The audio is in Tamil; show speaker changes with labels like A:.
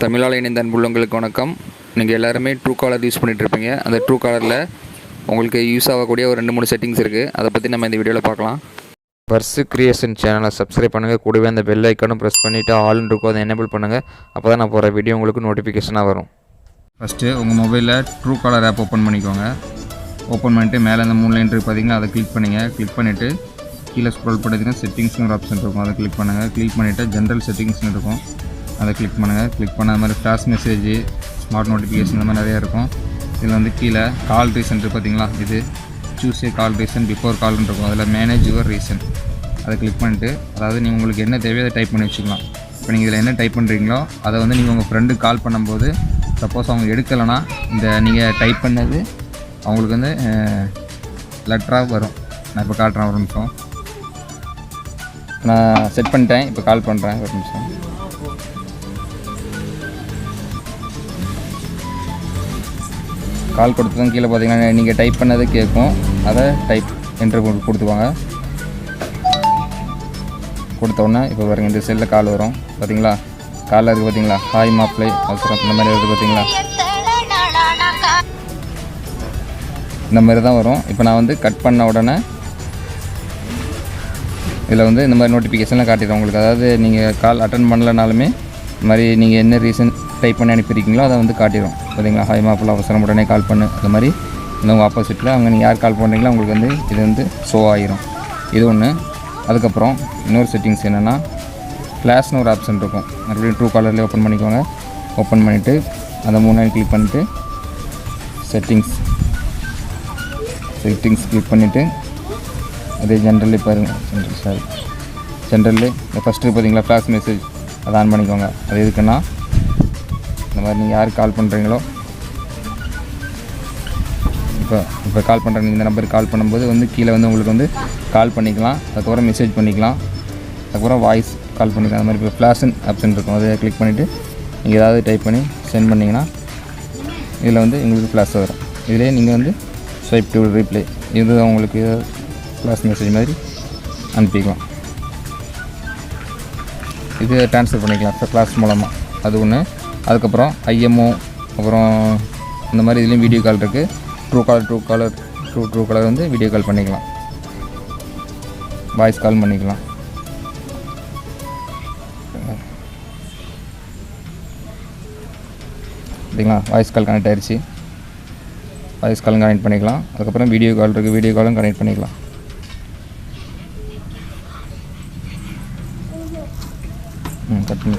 A: தமிழால் இணைந்த அன்புள்ளங்களுக்கு வணக்கம். நீங்கள் எல்லாருமே Truecaller யூஸ் பண்ணிகிட்ருப்பீங்க. அந்த Truecallerல உங்களுக்கு யூஸ் ஆகக்கூடிய ஒரு 2-3 செட்டிங்ஸ் இருக்குது. அதை பற்றி நம்ம இந்த வீடியோவில் பார்க்கலாம்.
B: ஃபர்ஸ்ட் கிரியேஷன் சேனலை சப்ஸ்கிரைப் பண்ணுங்கள். கூடவே அந்த பெல் ஐக்கானும் ப்ரெஸ் பண்ணிவிட்டு ஆல்னு இருக்கும், அதை எனேபிள் பண்ணுங்கள். அப்போ தான் நான் போகிற வீடியோ உங்களுக்கு நோட்டிஃபிகேஷனாக வரும்.
C: ஃபஸ்ட்டு உங்கள் மொபைலில் Truecaller ஆப் ஓப்பன் பண்ணிக்கோங்க. ஓப்பன் பண்ணிவிட்டு மேலே அந்த 3 லைன் இருக்குது பார்த்தீங்கன்னா, அதை கிளிக் பண்ணுங்கள். கிளிக் பண்ணிவிட்டு கீழே ஸ்க்ரோல் பண்ணிங்கன்னா செட்டிங்ஸ்னு ஒரு ஆப்ஷன் இருக்கும், அதை கிளிக் பண்ணுங்கள். கிளிக் பண்ணிவிட்டு ஜென்ரல் செட்டிங்ஸ்னு இருக்கும், அதை கிளிக் பண்ணுங்கள். கிளிக் பண்ண அது மாதிரி ஃப்ளாஷ் மெசேஜ், ஸ்மார்ட் நோட்டிஃபிகேஷன் இந்த மாதிரி நிறையா இருக்கும். இதில் வந்து கீழே கால் ரீசன் இருக்குது பார்த்தீங்களா, இது சூஸ் ஏ கால் ரீசன் பிஃபோர் கால்னு இருக்கும். அதில் மேனேஜ் யுவர் ரீசன் அதை கிளிக் பண்ணிட்டு, அதாவது நீங்கள் உங்களுக்கு என்ன தேவையோ அதை டைப் பண்ணி வச்சுக்கலாம். இப்போ நீங்கள் இதில் என்ன டைப் பண்ணுறீங்களோ அதை வந்து நீங்கள் உங்கள் ஃப்ரெண்டுக்கு கால் பண்ணும்போது சப்போஸ் அவங்க எடுக்கலைன்னா இந்த நீங்கள் டைப் பண்ணது அவங்களுக்கு வந்து லெட்டராக வரும். நான் இப்போ காட்டுறேன், ஒரு நிமிஷம். நான் செட் பண்ணிட்டேன், இப்போ கால் பண்ணுறேன், ஒரு நிமிஷம். கால் கொடுத்ததும் கீழே பார்த்தீங்கன்னா நீங்கள் டைப் பண்ணது கேட்கும், அதை டைப் என்ட்ரு கொடுத்துவாங்க. கொடுத்தோடனே இப்போ பாருங்கள், இந்த செல்லில் கால் வரும் பார்த்தீங்களா, காலில் இருக்குது பார்த்தீங்களா, ஹாய் மாப்ளை அவசரம் இந்த மாதிரி இருக்குது பார்த்தீங்களா, இந்த மாதிரி தான் வரும். இப்போ நான் வந்து கட் பண்ண உடனே இதில் வந்து இந்த மாதிரி நோட்டிஃபிகேஷன்லாம் காட்டிடுறேன் உங்களுக்கு. அதாவது நீங்கள் கால் அட்டன் பண்ணலனாலுமே இந்த மாதிரி நீங்கள் என்ன ரீசன் டைப் பண்ணி அனுப்பியிருக்கீங்களோ அதை வந்து காட்டிடும் பார்த்தீங்களா. ஹாய் மாப்பிள்ள அவசரம் உடனே கால் பண்ணு, அந்த மாதிரி இந்த உங்கள் ஆப்போசிட்டில் அவங்க நீங்கள் யார் கால் பண்ணுறீங்களோ உங்களுக்கு வந்து இது வந்து ஷோ ஆகிரும். இது ஒன்று. அதுக்கப்புறம் இன்னொரு செட்டிங்ஸ் என்னென்னா, ஃப்ளாஷ்னு ஒரு ஆப்ஷன் இருக்கும். மறுபடியும் Truecallerலேயே ஓப்பன் பண்ணிக்கோங்க. ஓப்பன் பண்ணிவிட்டு அந்த 3 லைன் கிளிக் பண்ணிவிட்டு செட்டிங்ஸ் கிளிக் பண்ணிவிட்டு அதே ஜென்ரல்லே பாருங்கள், ஜென்ரல்லே இந்த ஃபஸ்ட்டு பார்த்தீங்களா ஃப்ளாஷ் மெசேஜ், அதை ஆன் பண்ணிக்கோங்க. அது எதுக்குன்னா, இந்த மாதிரி நீங்கள் யாருக்கு கால் பண்ணுறீங்களோ, இப்போ கால் பண்ணுறீங்க, இந்த நம்பருக்கு கால் பண்ணும்போது வந்து கீழே வந்து உங்களுக்கு வந்து கால் பண்ணிக்கலாம், அதுக்கப்புறம் மெசேஜ் பண்ணிக்கலாம், அதுக்கப்புறம் வாய்ஸ் கால் பண்ணிக்கலாம். அந்த மாதிரி இப்போ ஃப்ளாஷ்னு ஆப்ஷன் இருக்கும், அதை கிளிக் பண்ணிவிட்டு நீங்கள் ஏதாவது டைப் பண்ணி சென்ட் பண்ணிங்கன்னா இதில் வந்து உங்களுக்கு ஃப்ளாஷ் வரும். இதிலே நீங்கள் வந்து ஸ்வைப் டு ரீப்ளே, இது உங்களுக்கு ஃப்ளாஷ் மெசேஜ் மாதிரி அனுப்பிக்கலாம். இது ட்ரான்ஸ்ஃபர் பண்ணிக்கலாம் ஃப்ளாஷ் மூலமாக, அது ஒன்று. அதுக்கப்புறம் ஐஎம்ஓ, அப்புறம் இந்த மாதிரி இதுலேயும் வீடியோ கால் இருக்குது. Truecaller வந்து வீடியோ கால் பண்ணிக்கலாம், வாய்ஸ் கால் பண்ணிக்கலாம். சரிங்களா, வாய்ஸ் கால் கனெக்ட் ஆகிடுச்சு, வாய்ஸ் காலும் கனெக்ட் பண்ணிக்கலாம். அதுக்கப்புறம் வீடியோ கால் இருக்குது, வீடியோ காலும் கனெக்ட் பண்ணிக்கலாம். கட் பண்ணி